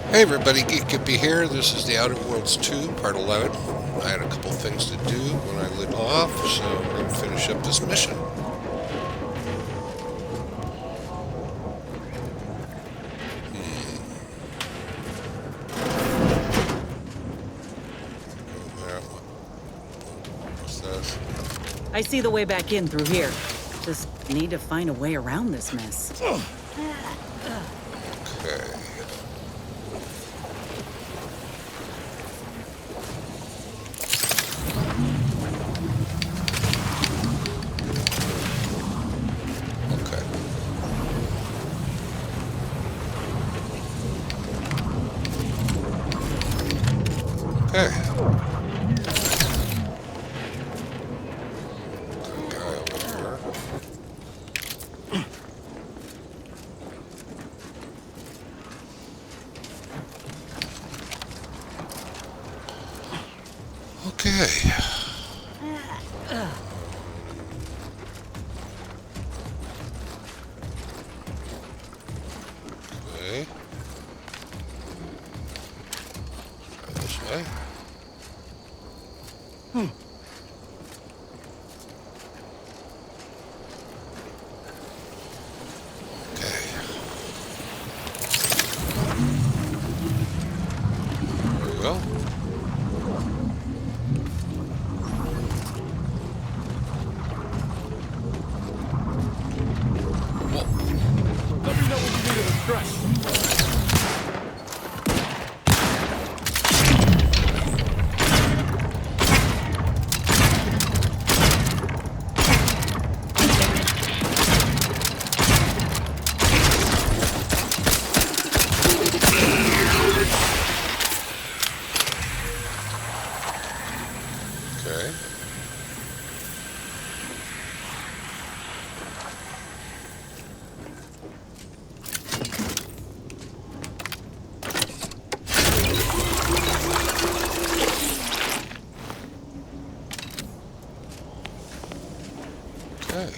Hey everybody, Geek Gippy here. This is the Outer Worlds 2, Part 11. I had a couple things to do when I lit off, so I'm going to finish up this mission. What's this? I see the way back in through here. Just need to find a way around this mess. Okay. Okay. Okay. Guy over here. Okay. Okay. Try this way. Okay. There we go. Let me know when you need a stretch. Okay. Okay.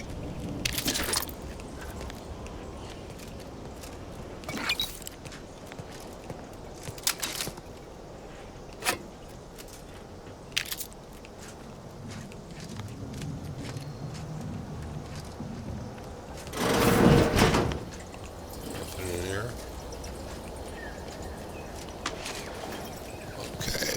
Nothing in here. Okay.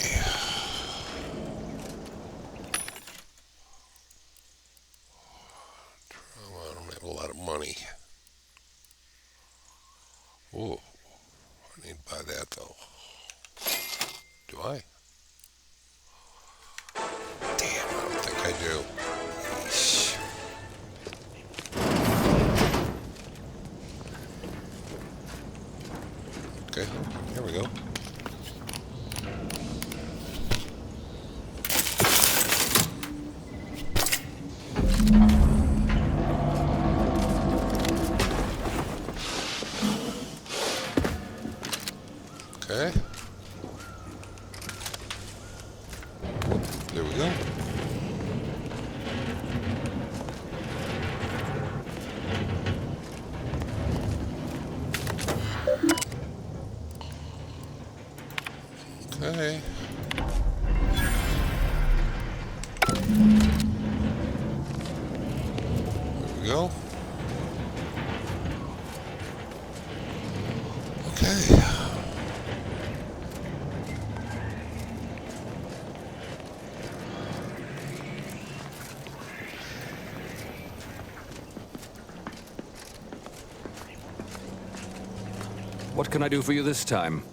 Well, I don't have a lot of money. Ooh, I need to buy that though. Do I? Damn, I don't think I do. Yeesh. Okay, here we go. Okay. There we go. Okay. There we go. Okay. What can I do for you this time?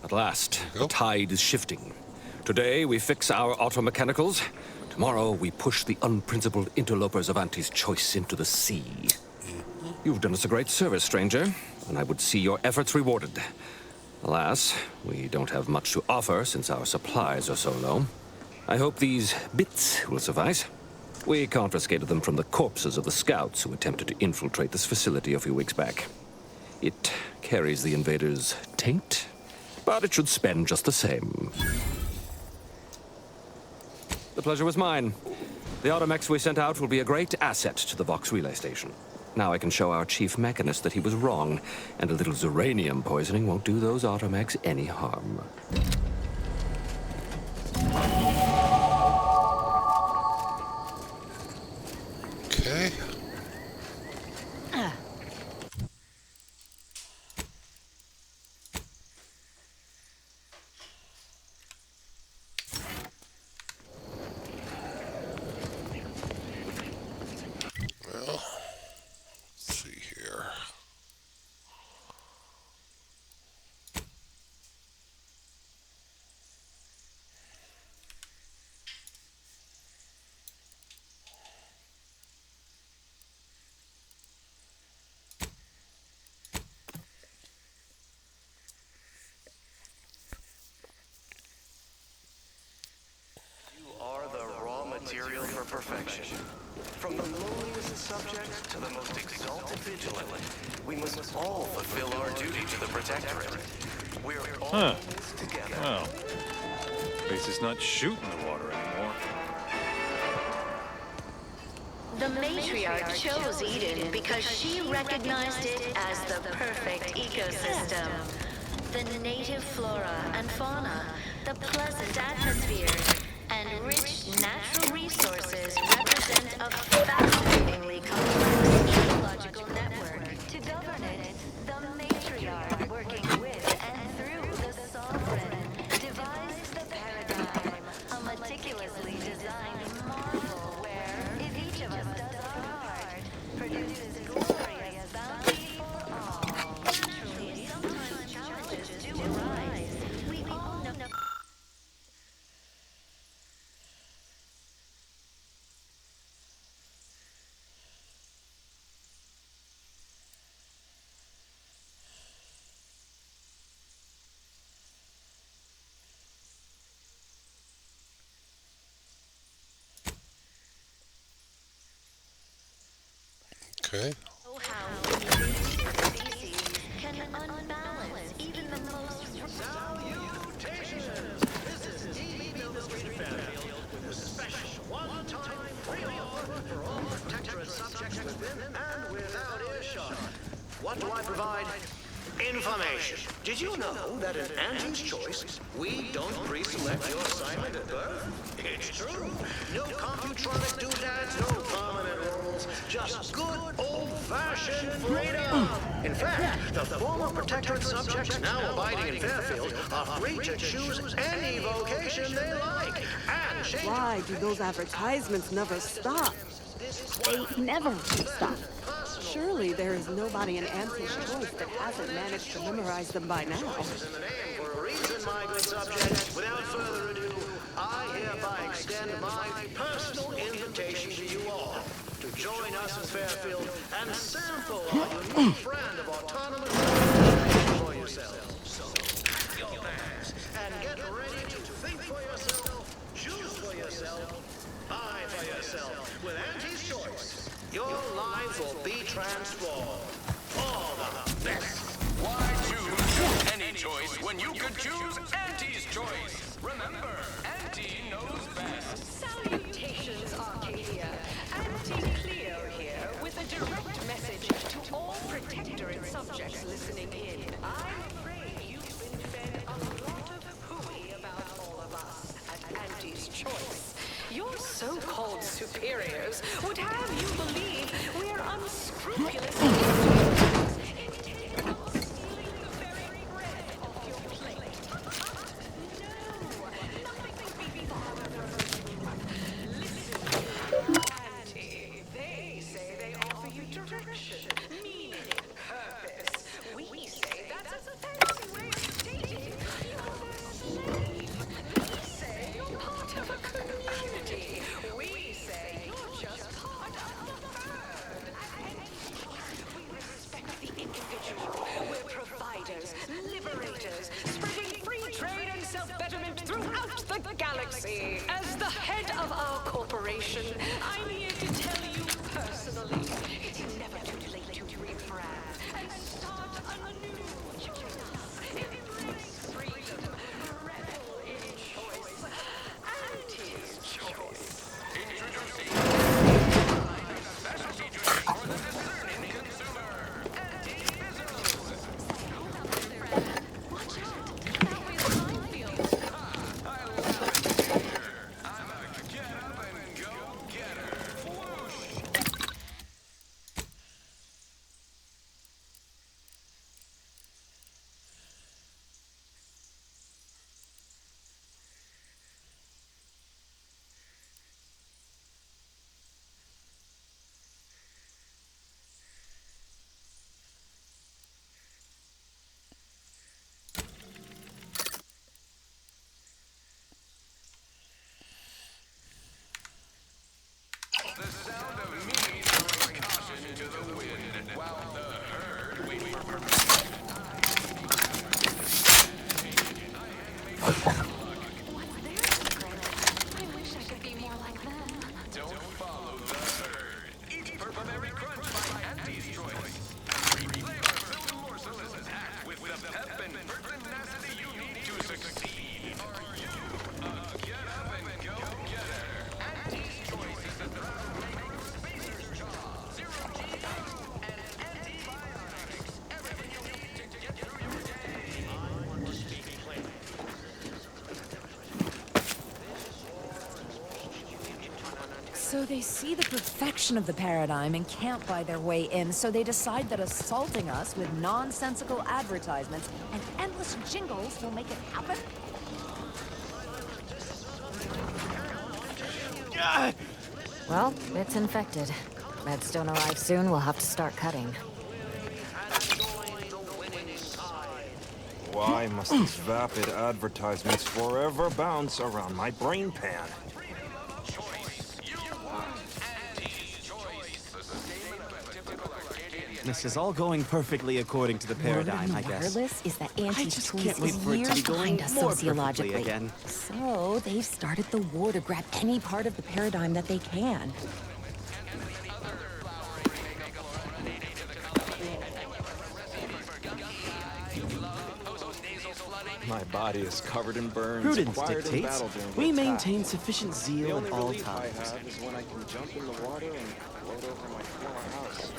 At last, Go. the tide is shifting. Today, we fix our automechanicals. Tomorrow, we push the unprincipled interlopers of Auntie's choice into the sea. You've done us a great service, stranger, and I would see your efforts rewarded. Alas, we don't have much to offer since our supplies are so low. I hope these bits will suffice. We confiscated them from the corpses of the scouts who attempted to infiltrate this facility a few weeks back. It carries the invaders' taint, but it should spend just the same. The pleasure was mine. The automechs we sent out will be a great asset to the Vox relay station. Now I can show our chief mechanist that he was wrong, and a little uranium poisoning won't do those automechs any harm. Okay. Well, let's see here. Are the raw material for perfection. From the lowliest subject to the most exalted vigilant, we must all fulfill our duty to the Protectorate. We're all in this together. Well, at least it's not shooting the water anymore. The matriarch chose Eden because she recognized it as the perfect ecosystem. The native flora and fauna, the pleasant atmosphere, and rich natural resources represent a fascinatingly complex ecological network. To govern it, the matriarch, working with and through the sovereign, devised the paradigm, a meticulously designed marvel where, if each of us does our part, produces glorious bounty for all. Naturally, sometimes challenges do arise. We all know. Okay. How species can unbalance even the most. Salutations! This is TV Mill Street Fairfield with a special one-time free offer for all Protectorate subjects within and without earshot. What do I provide? Information. Did you know that in Auntie's Choice, we don't pre-select your assignment at birth? It's true. No computronic doodads, no permanent roles, just good old-fashioned freedom. In fact, the former Protectorate subjects now abiding in Fairfield are free to choose any vocation they like. And change. Why do those advertisements never stop? They never stop. Surely there is nobody in Auntie's Choice that hasn't managed to memorize them by now. In the name for a reason, my good subjects. Without further ado, I hereby extend my personal invitation to you all to join us in Fairfield and sample our unique brand of autonomous for yourselves. So, pack your bags and get ready to think for yourself, choose for yourself, buy for yourself. With Auntie's Choice, your lives will be transformed. All the best. Why choose any choice when you could choose Auntie's Choice? Remember, Auntie knows best. Salutations, Arcadia. Auntie Cleo here with a direct message to all Protectorate subjects listening in. I'm afraid you've been fed a lot of hooey about all of us at Auntie's Choice. Your so-called superiors would have you believe we're unscrupulous individuals intent on stealing the very bread off your plate. No, nothing be farther. Listen, Auntie, they say they offer you direction, meaning, purpose. We say that's a fancy way of stating you're their slave. They say you're part of a community. We say you're just part of the herd. We respect the individual. We're providers, liberators, spreading free trade and self-betterment throughout the galaxy. As the head of our corporation, I'm here to tell you personally, it's never too late to rebrand and start anew. Join us, embrace freedom, revel in choice. Auntie's Choice. Introducing specialty juice for the discerning I wish I could be more like them. Don't follow the herd. Eat Purple-Berry Crunch by Auntie's Choice. Every flavor-filled morsel is packed with the pep and pertinacity you need to succeed. Are you a get-up-and-go-getter? Auntie's Choice is the proud maker of Spacer's Jaw, Zero G Food, and antibiotics. Everything you need to get through your day. I want to speak plainly. So they see the perfection of the paradigm and can't buy their way in, so they decide that assaulting us with nonsensical advertisements and endless jingles will make it happen? Well, it's infected. Meds don't arrive soon, we'll have to start cutting. Why must these vapid advertisements forever bounce around my brain pan? This is all going perfectly according to the paradigm, I guess. Wireless is that I Auntie's just Choice can't wait is for it to years be going behind us more perfectly sociologically. again. So they've started the war to grab any part of the paradigm that they can. My body is covered in burns. Prudence acquired in dictates battle during we the attack. maintain sufficient The zeal only at all relief I times. have is when I can jump in the water and float over my former house.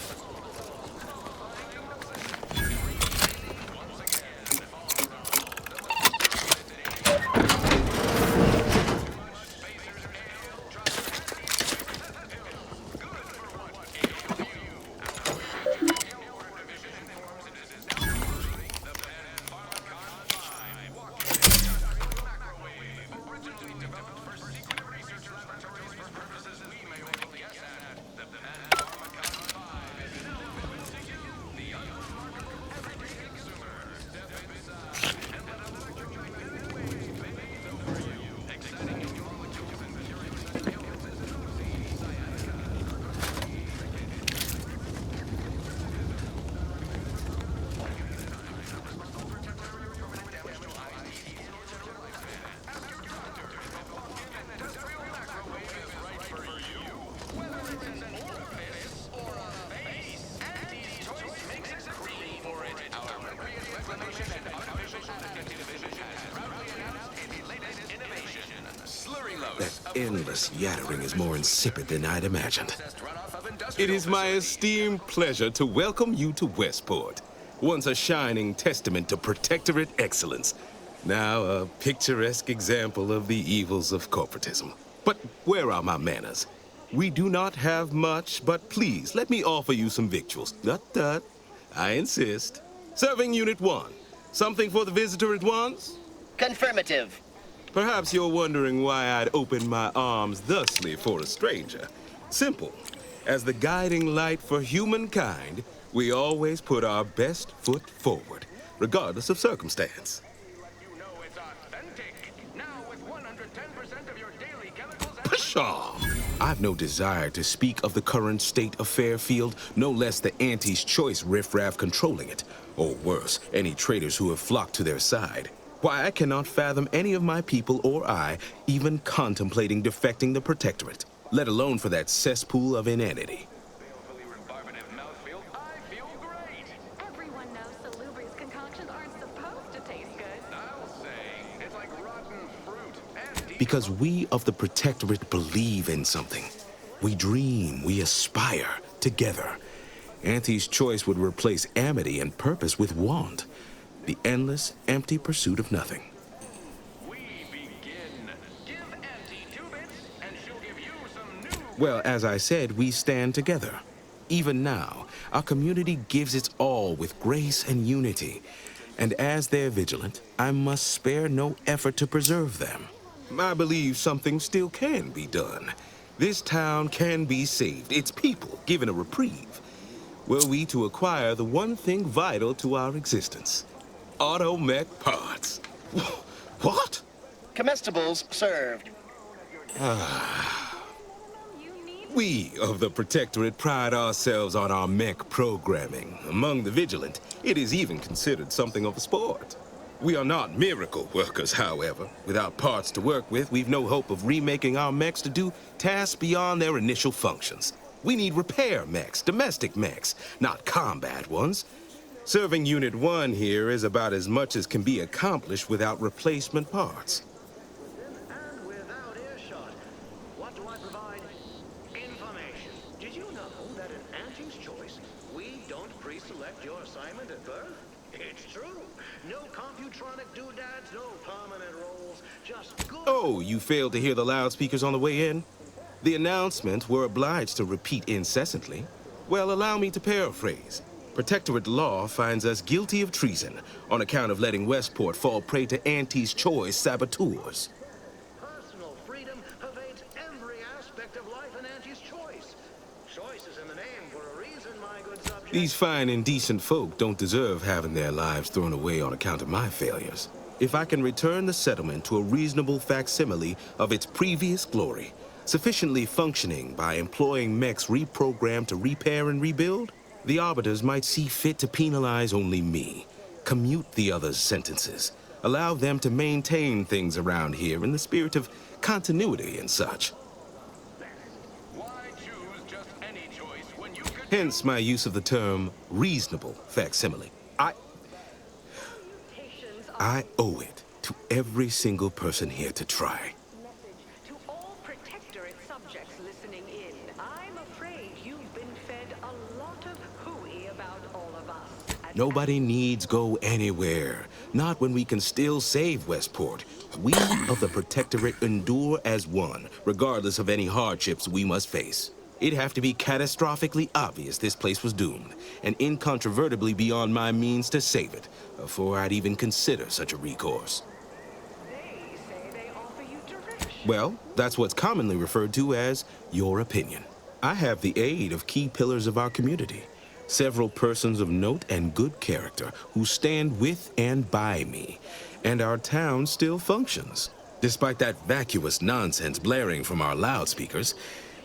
That endless yattering is more insipid than I'd imagined. It is my esteemed pleasure to welcome you to Westport, once a shining testament to protectorate excellence, now a picturesque example of the evils of corporatism. But where are my manners? We do not have much, but please let me offer you some victuals. Tut. I insist. Serving Unit 1. Something for the visitor at once? Confirmative. Perhaps you're wondering why I'd open my arms thusly for a stranger. Simple. As the guiding light for humankind, we always put our best foot forward, regardless of circumstance. Pshaw! I've no desire to speak of the current state of Fairfield, no less the Auntie's Choice riffraff controlling it, or worse, any traitors who have flocked to their side. Why, I cannot fathom any of my people or I even contemplating defecting the Protectorate, let alone for that cesspool of inanity. Everyone knows Salubrious concoctions aren't supposed to taste good. I'll say, it's like rotten fruit. Because we of the Protectorate believe in something. We dream, we aspire, together. Auntie's Choice would replace amity and purpose with want. The endless, empty pursuit of nothing. Well, as I said, we stand together. Even now, our community gives its all with grace and unity. And as their vigilant, I must spare no effort to preserve them. I believe something still can be done. This town can be saved, its people given a reprieve. Were we to acquire the one thing vital to our existence. Automech parts. What? Comestibles served. We of the Protectorate pride ourselves on our mech programming. Among the vigilant, It is even considered something of a sport. We are not miracle workers, however. Without parts to work with, we've no hope of remaking our mechs to do tasks beyond their initial functions. We need repair mechs, domestic mechs, not combat ones. Serving Unit 1 here is about as much as can be accomplished without replacement parts. And without earshot. What do I provide? Information. Did you know that in Auntie's Choice, we don't pre-select your assignment at birth? It's true. No computronic doodads, no permanent roles, just good... Oh, you failed to hear the loudspeakers on the way in? The announcement we're obliged to repeat incessantly. Well, allow me to paraphrase. Protectorate law finds us guilty of treason on account of letting Westport fall prey to Auntie's Choice saboteurs. Personal freedom pervades every aspect of life in Auntie's Choice. Choice is in the name for a reason, my good subject. These fine and decent folk don't deserve having their lives thrown away on account of my failures. If I can return the settlement to a reasonable facsimile of its previous glory, sufficiently functioning by employing mechs reprogrammed to repair and rebuild, the arbiters might see fit to penalize only me, commute the others' sentences, allow them to maintain things around here in the spirit of continuity and such. Hence my use of the term reasonable facsimile. I owe it to every single person here to try. To all Protectorate subjects listening in, I'm afraid you've been fed a lot of hooey about all of us. Nobody needs go anywhere. Not when we can still save Westport. We of the Protectorate endure as one, regardless of any hardships we must face. It'd have to be catastrophically obvious this place was doomed, and incontrovertibly beyond my means to save it, before I'd even consider such a recourse. They say they offer you direction. Well, that's what's commonly referred to as your opinion. I have the aid of key pillars of our community, several persons of note and good character who stand with and by me, and our town still functions. Despite that vacuous nonsense blaring from our loudspeakers,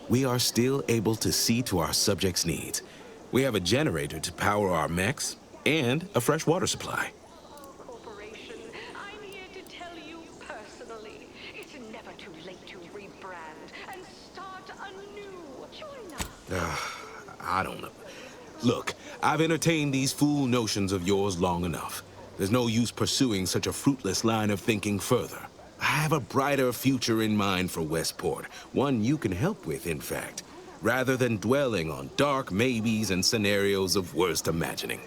we are still able to see to our subjects' needs. We have a generator to power our mechs and a fresh water supply. Corporation, I'm here to tell you personally, it's never too late to rebrand and start anew. Join us. I don't know. Look, I've entertained these fool notions of yours long enough. There's no use pursuing such a fruitless line of thinking further. I have a brighter future in mind for Westport, one you can help with, in fact, rather than dwelling on dark maybes and scenarios of worst imagining.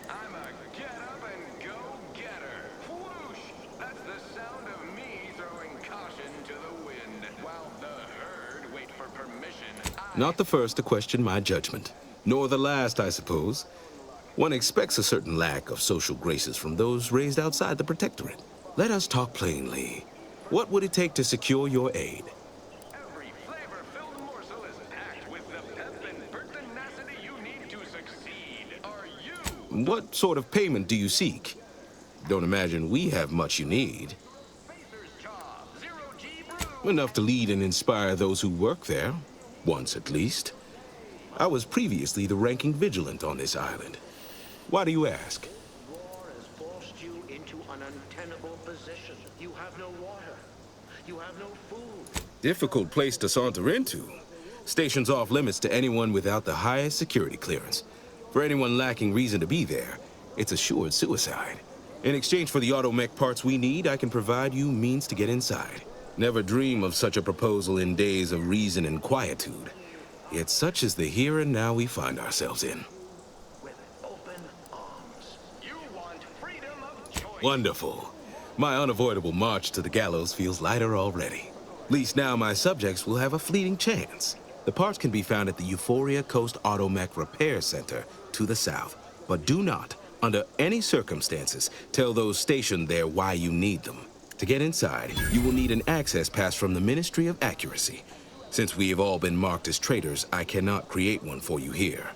I'm a get-up-and-go-getter. Whoosh! That's the sound of me throwing caution to the wind, while the herd wait for permission. Not the first to question my judgment, nor the last, I suppose. One expects a certain lack of social graces from those raised outside the Protectorate. Let us talk plainly. What would it take to secure your aid? Every flavor-filled morsel is packed with the pep and pertinacity you need to succeed. Are you? What sort of payment do you seek? Don't imagine we have much you need. Enough to lead and inspire those who work there, once at least. I was previously the ranking vigilant on this island. Why do you ask? War has forced you into an untenable position. You have no water. You have no food. Difficult place to saunter into. Station's off limits to anyone without the highest security clearance. For anyone lacking reason to be there, it's assured suicide. In exchange for the automech parts we need, I can provide you means to get inside. Never dream of such a proposal in days of reason and quietude. Yet such is the here and now we find ourselves in. Wonderful. My unavoidable march to the gallows feels lighter already. At least now my subjects will have a fleeting chance. The parts can be found at the Euphoria Coast Automech Repair Center to the south. But do not, under any circumstances, tell those stationed there why you need them. To get inside, you will need an access pass from the Ministry of Accuracy. Since we have all been marked as traitors, I cannot create one for you here.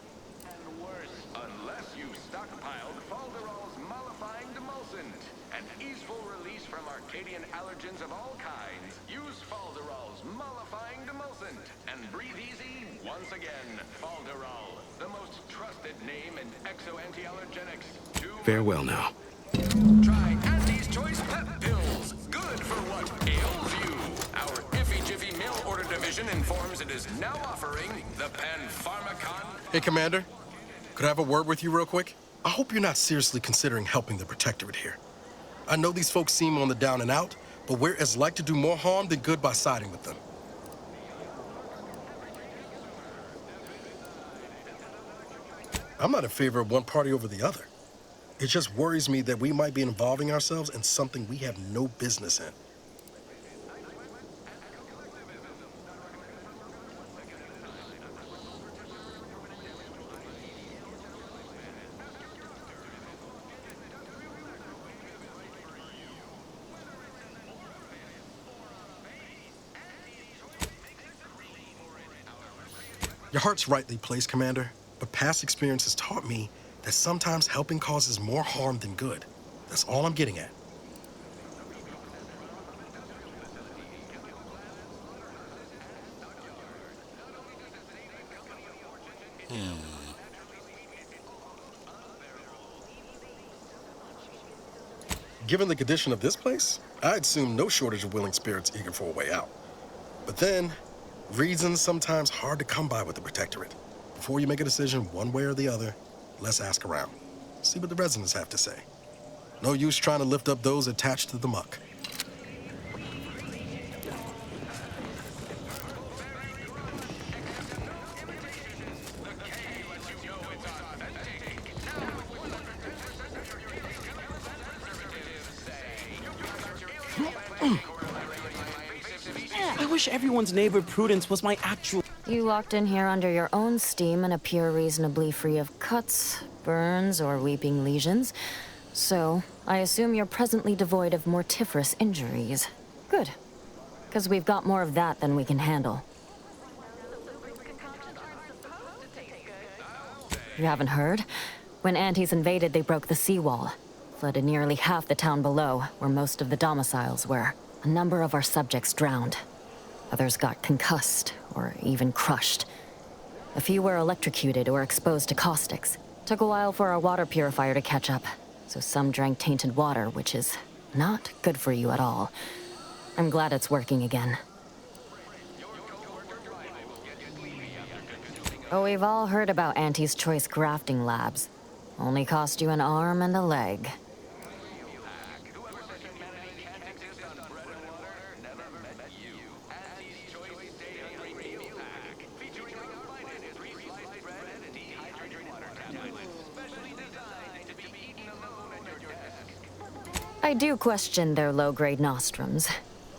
Unless you stockpiled Falderall's mollifying demulcent, an easeful release from Arcadian allergens of all kinds. Use Falderall's mollifying demulcent and breathe easy once again. Falderall. the most trusted name in exo-anti-allergenics. Farewell now. Try Andy's Choice Pep Pills. Good for what ails you. Our Iffy Jiffy Mail Order Division informs it is now offering the Panpharmacon. Hey, Commander. Could I have a word with you real quick? I hope you're not seriously considering helping the Protectorate here. I know these folks seem on the down and out, but we're as like to do more harm than good by siding with them. I'm not in favor of one party over the other. It just worries me that we might be involving ourselves in something we have no business in. Your heart's rightly placed, Commander, but past experience has taught me that sometimes helping causes more harm than good. That's all I'm getting at. Given the condition of this place, I'd assume no shortage of willing spirits eager for a way out. But then, reason's sometimes hard to come by with the Protectorate. Before you make a decision one way or the other, let's ask around. See what the residents have to say. No use trying to lift up those attached to the muck. I wish everyone's neighbor Prudence was my actual... You walked in here under your own steam and appear reasonably free of cuts, burns, or weeping lesions. So, I assume you're presently devoid of mortiferous injuries. Good. Because we've got more of that than we can handle. You haven't heard? When Antes invaded, they broke the seawall. Flooded nearly half the town below, where most of the domiciles were. A number of our subjects drowned. Others got concussed, or even crushed. A few were electrocuted or exposed to caustics. Took a while for our water purifier to catch up, so some drank tainted water, which is not good for you at all. I'm glad it's working again. Oh, we've all heard about Auntie's Choice grafting labs. Only cost you an arm and a leg. I do question their low-grade nostrums.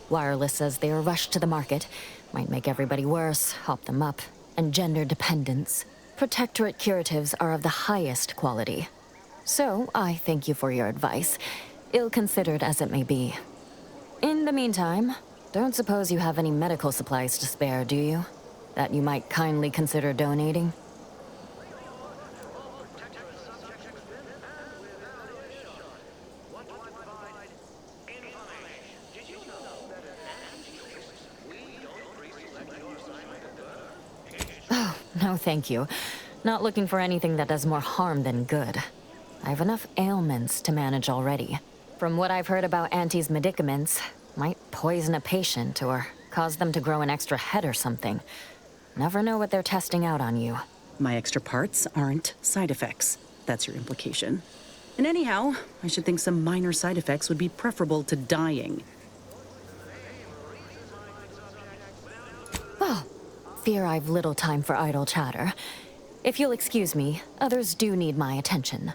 Wireless says they are rushed to the market. Might make everybody worse, hop them up, and gender dependence. Protectorate curatives are of the highest quality. So, I thank you for your advice, ill-considered as it may be. In the meantime, don't suppose you have any medical supplies to spare, do you? That you might kindly consider donating? Oh, no thank you. Not looking for anything that does more harm than good. I have enough ailments to manage already. From what I've heard about Auntie's medicaments, might poison a patient or cause them to grow an extra head or something. Never know what they're testing out on you. My extra parts aren't side effects. That's your implication. And anyhow, I should think some minor side effects would be preferable to dying. Well, fear I've little time for idle chatter. If you'll excuse me, others do need my attention.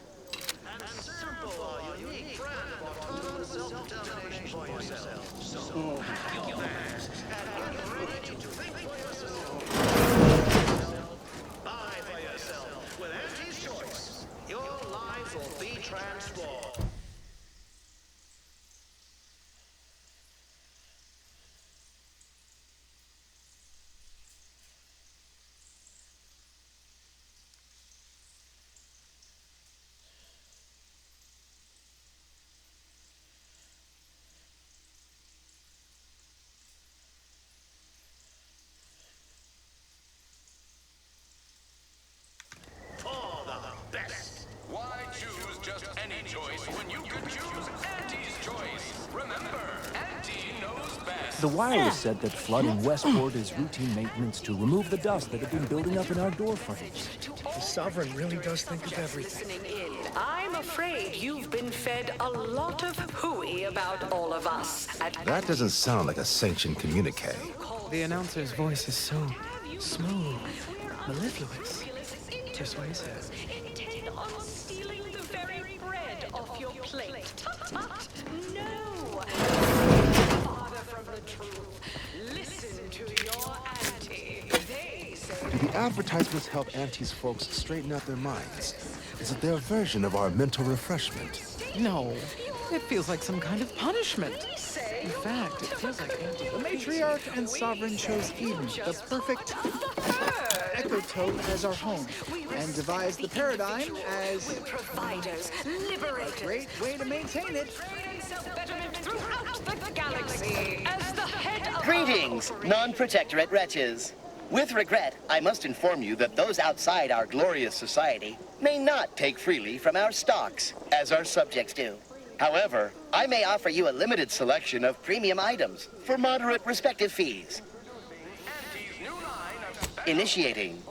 just any choice when you could choose Auntie's choice. Remember, Auntie knows best. The wireless said that flooding Westport is routine maintenance to remove the dust that had been building up in our door frames. The Sovereign really does think of everything. Listening in, I'm afraid you've been fed a lot of hooey about all of us. That doesn't sound like a sanctioned communique. The announcer's voice is so smooth, mellifluous, persuasive. Intent on stealing the very bread off your plate. Tut-tut. No. Farther from the truth. Listen to your auntie. They say... Do the advertisements help Auntie's folks straighten out their minds? Is it their version of our mental refreshment? No, it feels like some kind of punishment. In fact, it feels like Auntie... The matriarch and sovereign chose Eden, the perfect ecotone, as our home, and devised the paradigm as providers, liberators. A great way to maintain it. Self-betterment throughout the galaxy. As the head of Greetings, non-protectorate wretches. With regret, I must inform you that those outside our glorious society may not take freely from our stocks, as our subjects do. However, I may offer you a limited selection of premium items for moderate respective fees. Initiating.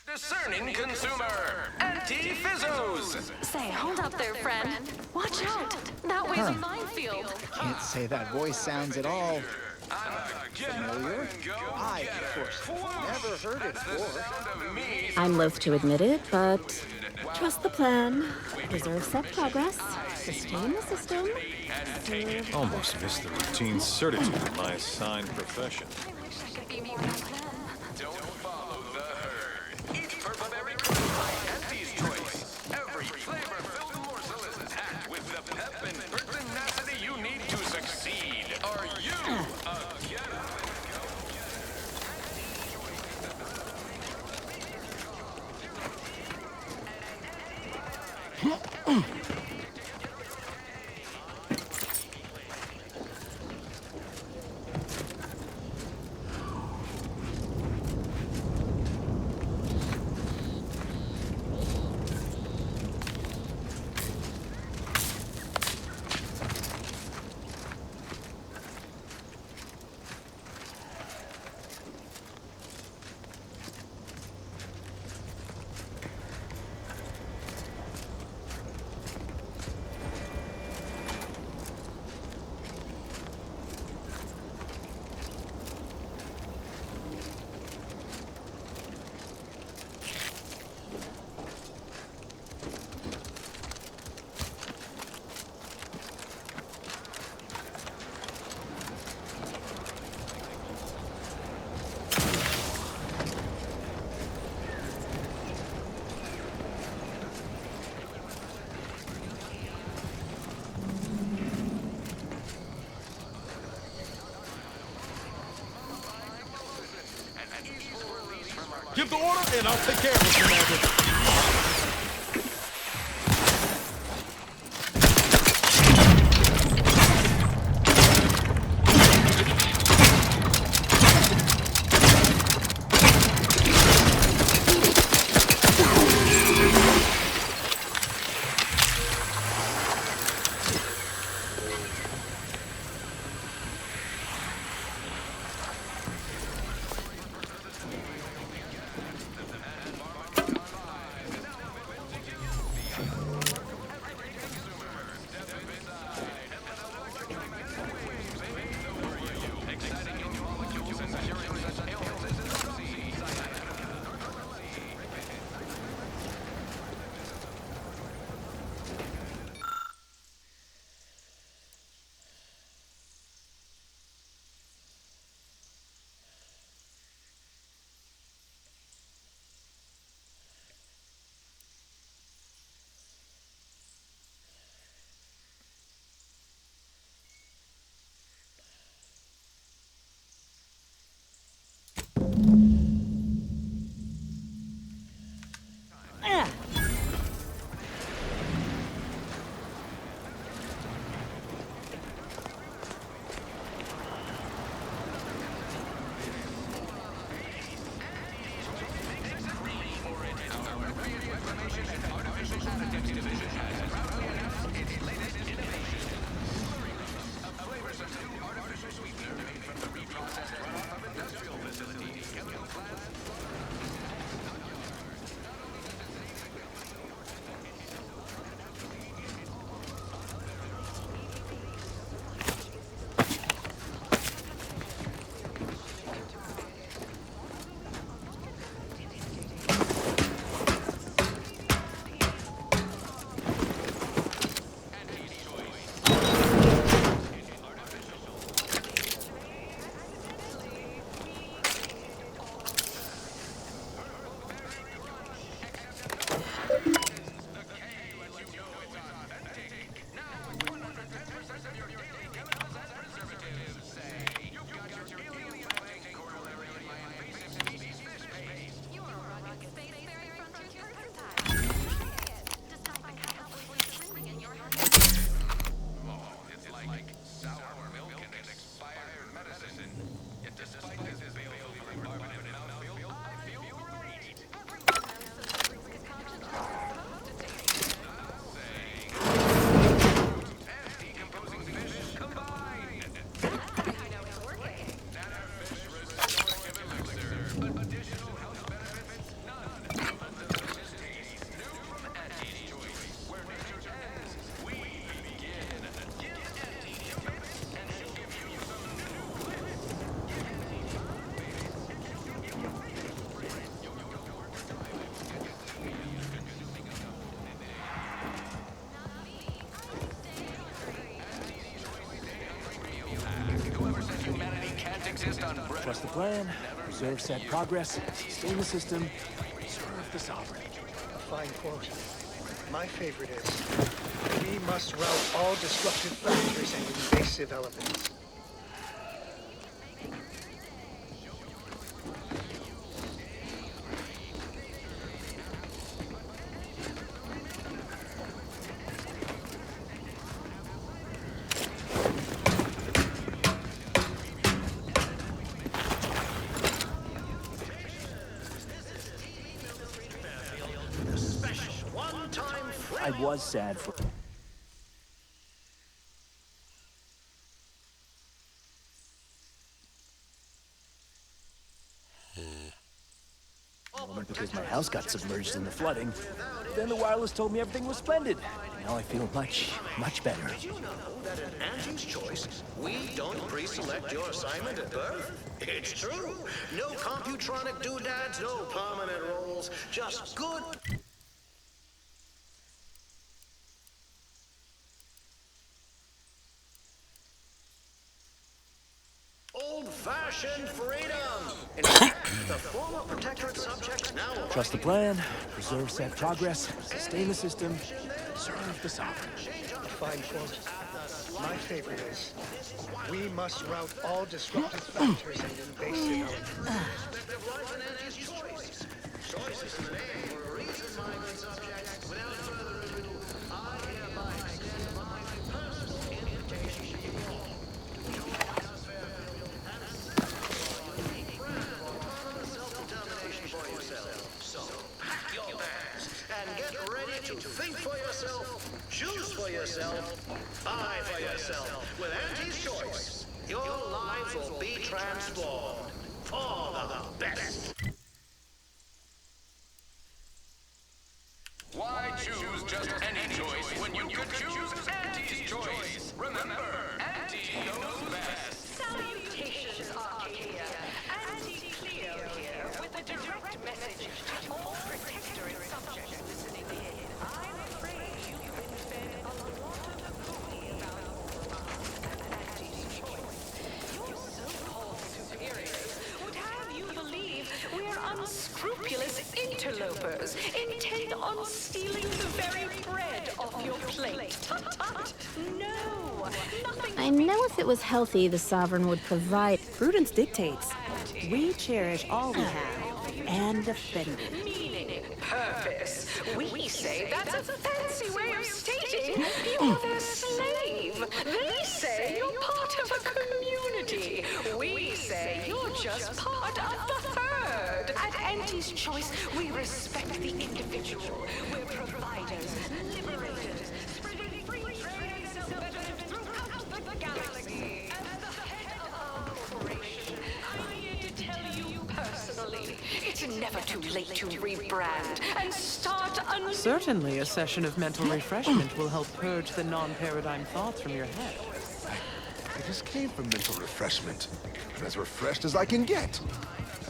Discerning consumer, Auntie Fizzos. Say, hold up there, friend. Watch out. That way's a minefield. Can't say that voice sounds at all familiar. I, of course, never heard it before. I'm loath to admit it, but trust the plan. Preserve set progress. Sustain the system. Almost missed the routine certitude of my assigned profession. Don't follow the herd. Each purple berry crunch by Auntie's choice. Every flavor-filled morsel is packed with the pep and pertinacity you need to succeed. Are you a get-up? Give the order, and I'll take care of it, Commander. insist on bread. Trust the plan, preserve set progress, sustain the system, serve the sovereign. A fine quote. My favorite is, we must rout all disruptive factors and invasive elements. I was sad for... because my house got submerged in the flooding. Then the wireless told me everything was splendid. Now I feel much, much better. Did you know that in Auntie's Choice, we don't pre-select your assignment at birth? It's true. No computronic doodads, no permanent roles, just good... old-fashioned freedom! In fact, the former protectorate subjects now... Trust the plan, preserve set progress, sustain the system, serve the sovereign. A fine quote. My favorite is, we must rout all disruptive factors and invasive elements. Choices in the name for a reason, my good subjects. Without further ado, I hereby extend my personal invitation to you all to join us, Fairfield, and celebrate your unique brand of autonomous self-determination for yourself. So, pack your bags and get ready to think for yourself, choose for yourself, buy for yourself. With Auntie's Choice, your lives will be transformed for the best. Why choose just any choice when you could choose Auntie's Choice? Remember, Auntie knows best. Salutations, Arcadia. Auntie Cleo here with a direct message to all protectorate subjects listening in. I'm afraid you've been fed a lot of hooey about Auntie's Choice. Your so-called superiors would have you believe we're unscrupulous interlopers intent on stealing the very bread off your plate. Tut-tut! No! Nothing... I know if it was healthy, the Sovereign would provide. Prudence dictates. We cherish all we have and defend it. Meaning, purpose. We say that's a fancy way of stating you're their slave. They say you're part of a community. We say you're just part of the herd. At Auntie's Choice, we respect the individual. We're providers, liberators, spreading free trade and self-betterment throughout the galaxy. As the head of our corporation, I'm here to tell you personally, it's never too late to rebrand and start anew. Certainly, a session of mental refreshment will help purge the non-paradigm thoughts from your head. I just came from mental refreshment. I'm as refreshed as I can get.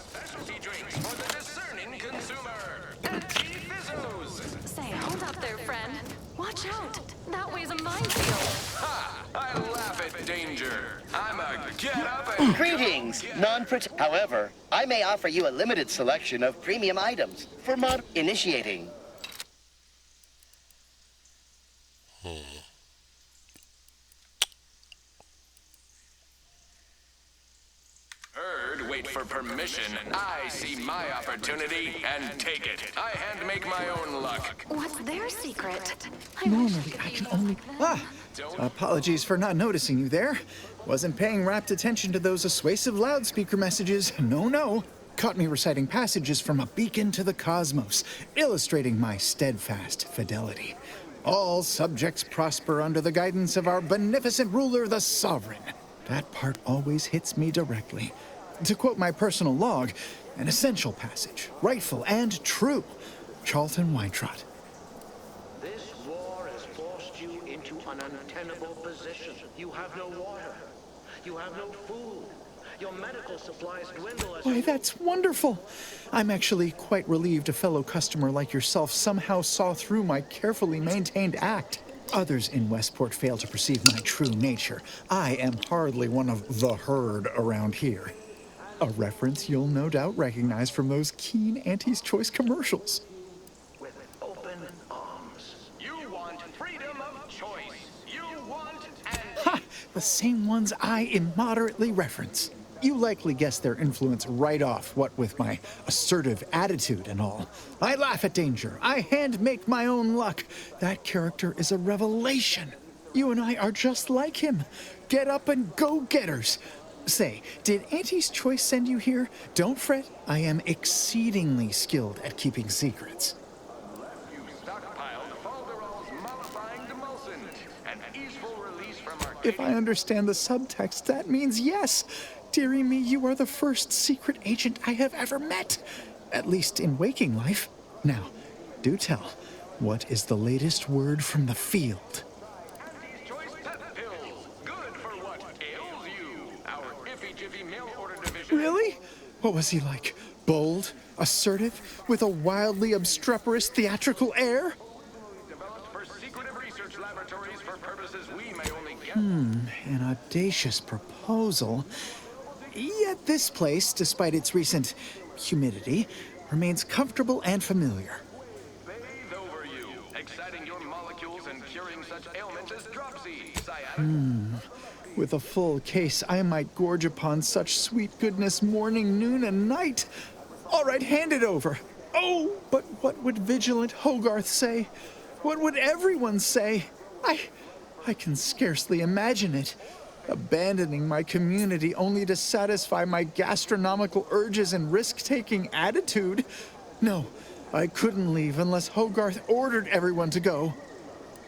Specialty drinks for the discerning consumer. Auntie Fizzos. Say, hold up there, friend. Watch out. That way's a minefield. Ha! I laugh at danger. I'm a get-up and... Greetings, non-protect. However, I may offer you a limited selection of premium items for mod initiating. Herd, wait for permission. I see my opportunity and take it. I hand make my own luck. What's their secret? Normally, I can only... Apologies for not noticing you there. Wasn't paying rapt attention to those assuasive loudspeaker messages. No. Caught me reciting passages from a beacon to the cosmos, illustrating my steadfast fidelity. All subjects prosper under the guidance of our beneficent ruler, the Sovereign. That part always hits me directly. To quote my personal log, an essential passage, rightful and true. Charlton Weintrott. This war has forced you into an untenable position. You have no water. You have no food. Your medical supplies dwindle as... Why, that's wonderful. I'm actually quite relieved a fellow customer like yourself somehow saw through my carefully maintained act. Others in Westport fail to perceive my true nature. I am hardly one of the herd around here. A reference you'll no doubt recognize from those keen Auntie's Choice commercials. With open arms. You want freedom of choice. You want Ha! The same ones I immoderately reference. You likely guessed their influence right off, what with my assertive attitude and all. I laugh at danger. I hand make my own luck. That character is a revelation. You and I are just like him. Get up and go-getters. Say, did Auntie's Choice send you here? Don't fret. I am exceedingly skilled at keeping secrets. You stockpiled Falderall's mollifying demulcent, an easeful release from our If I understand the subtext, that means yes. Dearie me, you are the first secret agent I have ever met. At least in waking life. Now, do tell, what is the latest word from the field? Auntie's Choice pep pills. Good for what ails you. Our iffy-jiffy mail order division. Really? What was he like? Bold? Assertive? With a wildly obstreperous theatrical air? Developed for secretive research laboratories for purposes we may only get. An audacious proposal. Yet this place, despite its recent humidity, remains comfortable and familiar. Bathe over you, exciting your molecules and curing such ailments as dropsy, sciatica. With a full case, I might gorge upon such sweet goodness morning, noon, and night. All right, hand it over. Oh, but what would vigilant Hogarth say? What would everyone say? I can scarcely imagine it. Abandoning my community only to satisfy my gastronomical urges and risk-taking attitude. No, I couldn't leave unless Hogarth ordered everyone to go.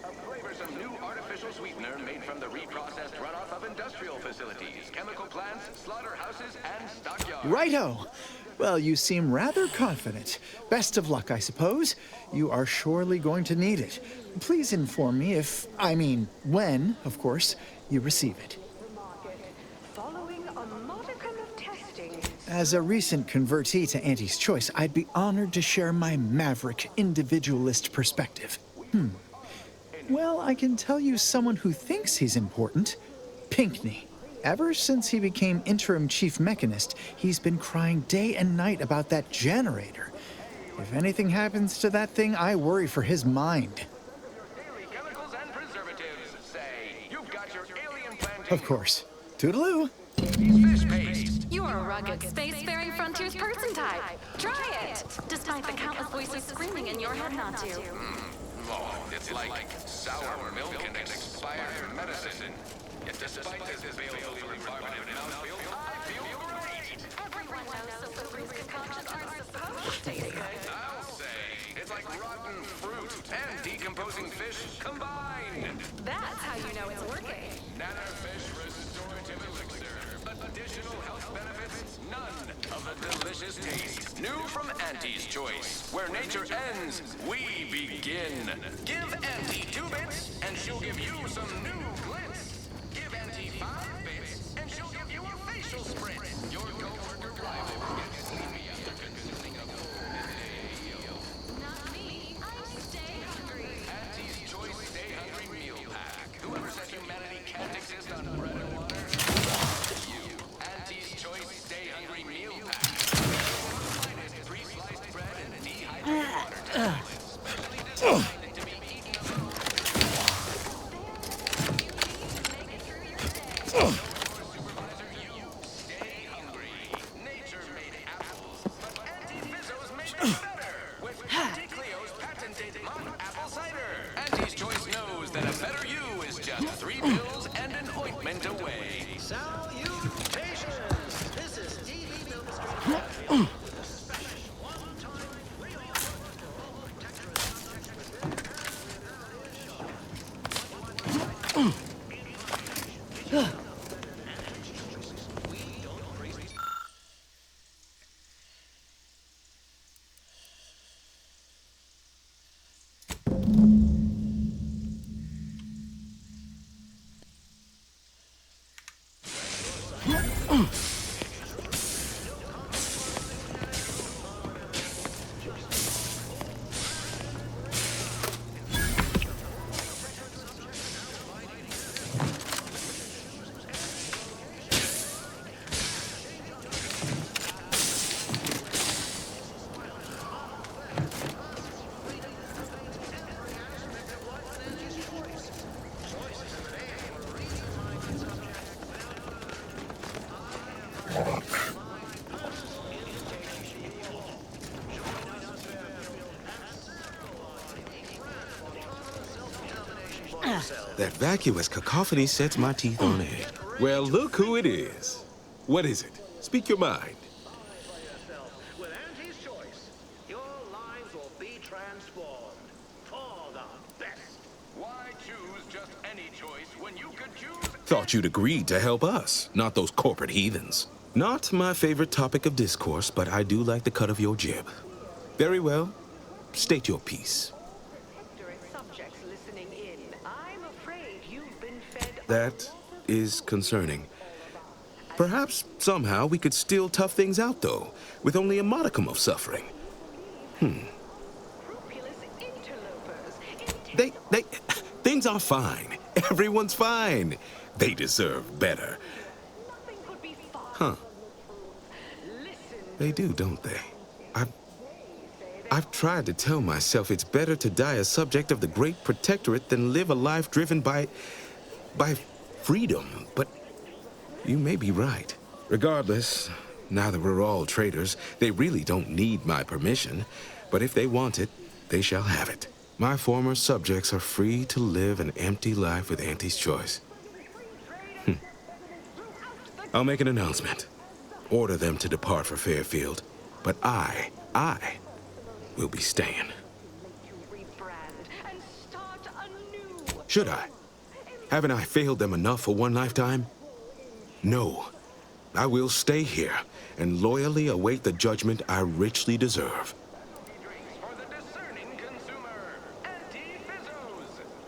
A flavorsome new artificial sweetener made from the reprocessed runoff of industrial facilities, chemical plants, slaughterhouses, and stockyards. Righto. Well, you seem rather confident. Best of luck, I suppose. You are surely going to need it. Please inform me when, of course, you receive it. Following a modicum of testing. As a recent convertee to Auntie's Choice, I'd be honored to share my maverick, individualist perspective. Well, I can tell you someone who thinks he's important. Pinckney. Ever since he became interim chief mechanist, he's been crying day and night about that generator. If anything happens to that thing, I worry for his mind. Daily chemicals and preservatives say you've got your alien plantation. Of course. Toodaloo. Fish paste. You're a rugged, spacefaring frontiers person type. Try it! Despite the countless voices screaming in your head not to. Oh, it's like sour milk and expired medicine. Yet despite this balefully rebarbative mouthfeel, I feel great. Everyone knows Sabrina's concoctions aren't supposed to taste good. I'll say it's like rotten fruit and decomposing fish combined. That's how you know it's working. Nanofish restorative elixir. Additional health benefits, none of the delicious taste. New from Auntie's Choice, where nature ends, we begin. Give Auntie 2 bits, and she'll give you some new glitz. Give Auntie 5 bits, and she'll give you a facial spritz. Your coworker rival will get sleepy after consuming a full midday. Not me. I stay hungry. Auntie's Choice Stay Hungry Meal Pack. Whoever said humanity can't exist on bread and water? Auntie's Choice Stay Hungry Meal Pack. Finest pre-sliced bread and dehydrated water tablets. Specially designed to be eaten alone. Supervisor, you stay hungry. Nature made apples, but Auntie Fizzo's made it better. With Auntie Cleo's patented Mom Apple Cider. Auntie's Choice knows that a better you is just 3 pills and an ointment away. Salutations! This is TV Illustrated with a special one-time free offer for all Protectorate subjects That vacuous cacophony sets my teeth on edge. Well, look who it is. What is it? Speak your mind. With Auntie's choice, your lives will be transformed for the best. Why choose just any choice when you could choose? Thought you'd agreed to help us, not those corporate heathens. Not my favorite topic of discourse, but I do like the cut of your jib. Very well. State your piece. Subjects listening in. I'm afraid you've been fed. That is concerning. Perhaps somehow we could still tough things out, though, with only a modicum of suffering. Things are fine. Everyone's fine. They deserve better. Huh. They do, don't they? I've tried to tell myself it's better to die a subject of the Great Protectorate than live a life driven by freedom, but you may be right. Regardless, now that we're all traitors, they really don't need my permission, but if they want it, they shall have it. My former subjects are free to live an empty life with Auntie's choice. I'll make an announcement. Order them to depart for Fairfield, but I will be staying. Should I? Haven't I failed them enough for one lifetime? No. I will stay here and loyally await the judgment I richly deserve.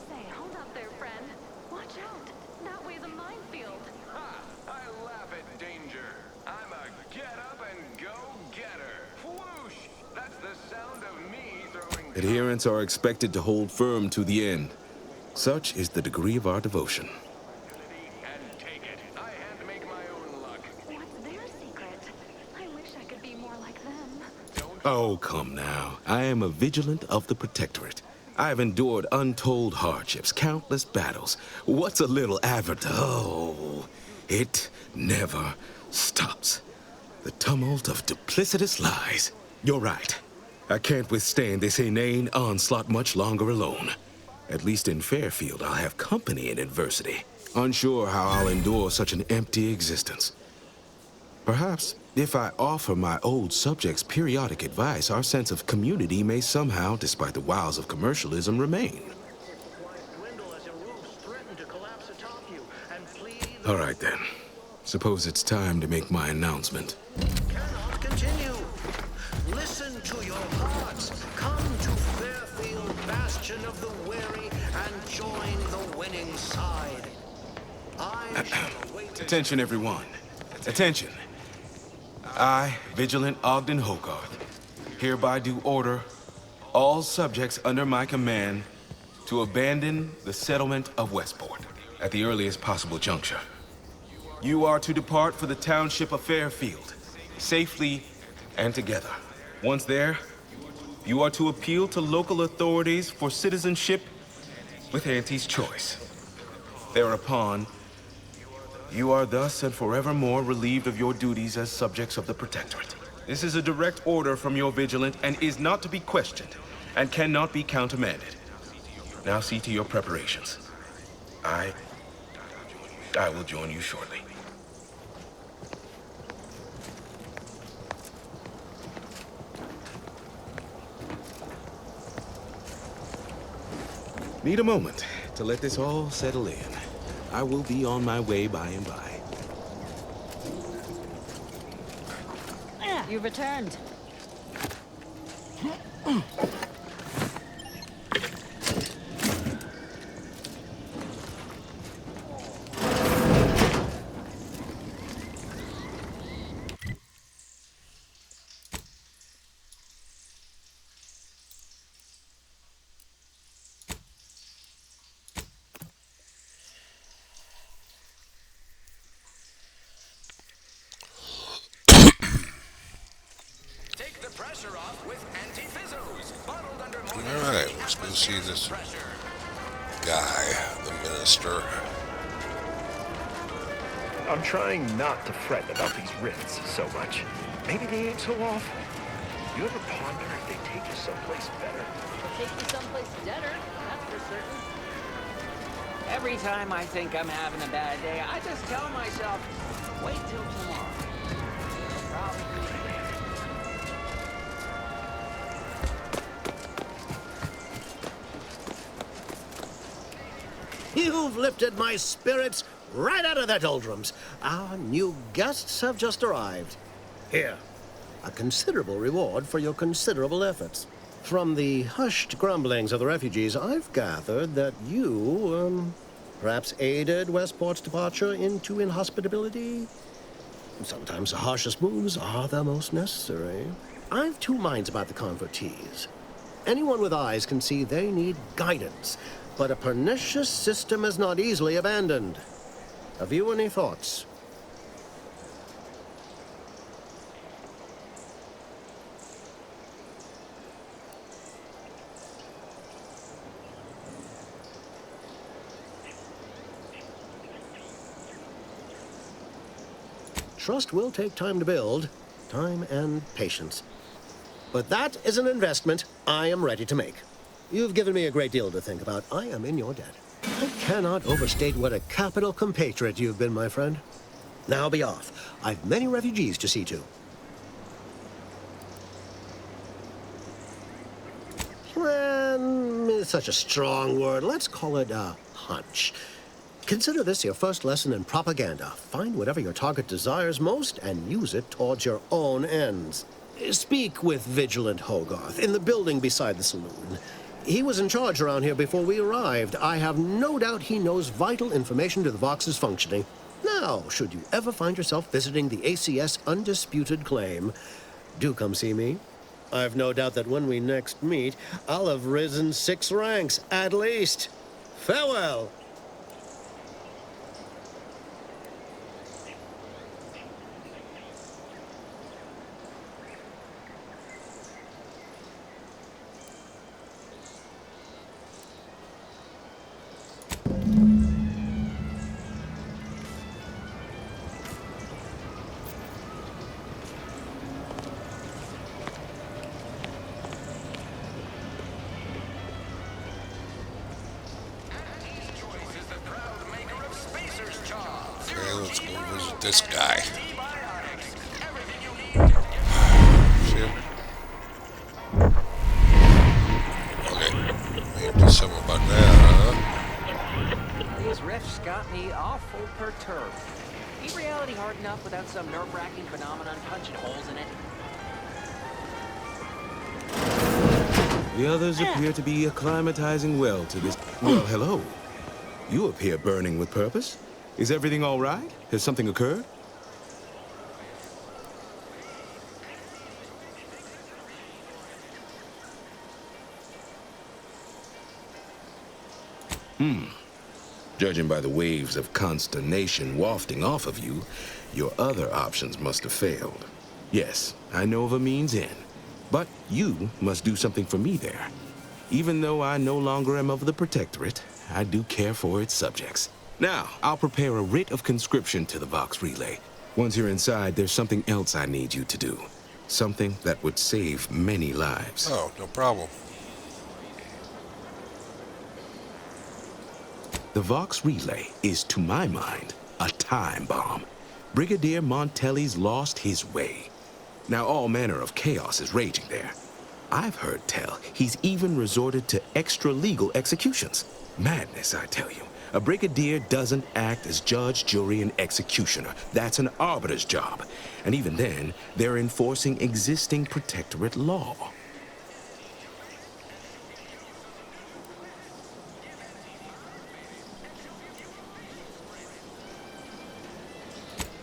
Say, hold up there, friend. Watch out. That way's a minefield. I laugh at danger. I'm a get up and go getter. Whoosh! That's the sound of me throwing. Adherents are expected to hold firm to the end. Such is the degree of our devotion. And take it. I handmake my own luck. What's their secret? I wish I could be more like them. Oh, come now. I am a vigilant of the Protectorate. I have endured untold hardships, countless battles. What's a little Oh, it never stops. The tumult of duplicitous lies. You're right. I can't withstand this inane onslaught much longer alone. At least in Fairfield, I'll have company in adversity. Unsure how I'll endure such an empty existence. Perhaps, if I offer my old subjects periodic advice, our sense of community may somehow, despite the wiles of commercialism, remain. All right, then. Suppose it's time to make my announcement. Cannot continue. Listen to your hearts. Come to Fairfield, bastion of the weary, and join the winning side. I shall await Attention, everyone. Attention. I, Vigilant Ogden Hogarth, hereby do order all subjects under my command to abandon the settlement of Westport at the earliest possible juncture. You are to depart for the township of Fairfield, safely and together. Once there, you are to appeal to local authorities for citizenship with Auntie's choice. Thereupon, you are thus and forevermore relieved of your duties as subjects of the Protectorate. This is a direct order from your Vigilant and is not to be questioned and cannot be countermanded. Now see to your preparations. I will join you shortly. Need a moment to let this all settle in. I will be on my way by and by. You returned. Alright, let's go see this guy, the minister. I'm trying not to fret about these rifts so much. Maybe they ain't so off. You ever ponder if they take you someplace better? They'll take you someplace better, that's for certain. Every time I think I'm having a bad day, I just tell myself, wait till tomorrow. It'll probably be You've lifted my spirits right out of their doldrums. Our new guests have just arrived. Here, a considerable reward for your considerable efforts. From the hushed grumblings of the refugees, I've gathered that you, perhaps aided Westport's departure into inhospitability. Sometimes the harshest moves are the most necessary. I've two minds about the convertees. Anyone with eyes can see they need guidance, but a pernicious system is not easily abandoned. Have you any thoughts? Trust will take time to build, time and patience. But that is an investment I am ready to make. You've given me a great deal to think about. I am in your debt. I cannot overstate what a capital compatriot you've been, my friend. Now be off. I've many refugees to see to. It's such a strong word. Let's call it a hunch. Consider this your first lesson in propaganda. Find whatever your target desires most and use it towards your own ends. Speak with Vigilant Hogarth in the building beside the saloon. He was in charge around here before we arrived. I have no doubt he knows vital information to the Vox's functioning. Now, should you ever find yourself visiting the ACS Undisputed Claim, do come see me. I've no doubt that when we next meet, I'll have risen 6 ranks, at least. Farewell. Okay, let's go visit this guy. See him? Okay, maybe do something about that, huh? These rifts got me awful perturbed. Ain't reality hard enough without some nerve-wracking phenomenon punching holes in it? The others appear to be acclimatizing well to this. Well, hello. You appear burning with purpose. Is everything all right? Has something occurred? Judging by the waves of consternation wafting off of you, your other options must have failed. Yes, I know of a means in, but you must do something for me there. Even though I no longer am of the Protectorate, I do care for its subjects. Now, I'll prepare a writ of conscription to the Vox Relay. Once you're inside, there's something else I need you to do. Something that would save many lives. Oh, no problem. The Vox Relay is, to my mind, a time bomb. Brigadier Montelli's lost his way. Now all manner of chaos is raging there. I've heard tell he's even resorted to extra-legal executions. Madness, I tell you. A brigadier doesn't act as judge, jury, and executioner. That's an arbiter's job. And even then, they're enforcing existing Protectorate law.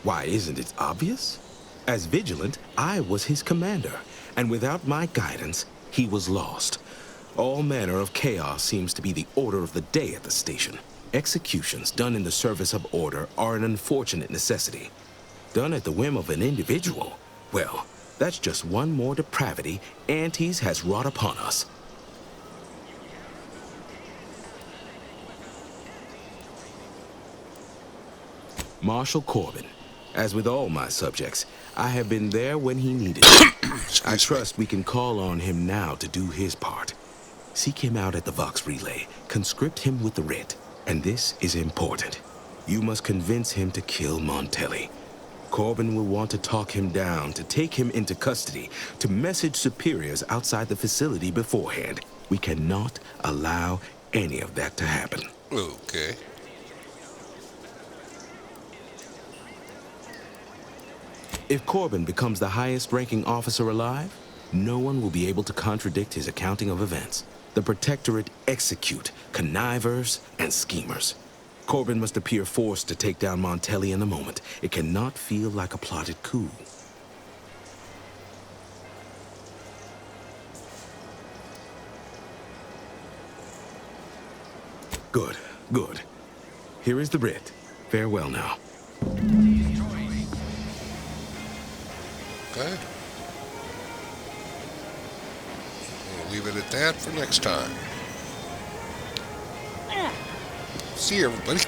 Why, isn't it obvious? As Vigilant, I was his commander, and without my guidance, he was lost. All manner of chaos seems to be the order of the day at the station. Executions done in the service of order are an unfortunate necessity. Done at the whim of an individual, well, that's just one more depravity Antes has wrought upon us. Marshal Corbin. As with all my subjects, I have been there when he needed it. I trust we can call on him now to do his part. Seek him out at the Vox Relay, conscript him with the writ, And this is important. You must convince him to kill Montelli. Corbin will want to talk him down, to take him into custody, to message superiors outside the facility beforehand. We cannot allow any of that to happen. Okay. If Corbin becomes the highest-ranking officer alive, no one will be able to contradict his accounting of events. The Protectorate execute connivers and schemers. Corbin must appear forced to take down Montelli in the moment. It cannot feel like a plotted coup. Good, good. Here is the writ. Farewell now. Okay. We'll leave it at that for next time. See you, everybody.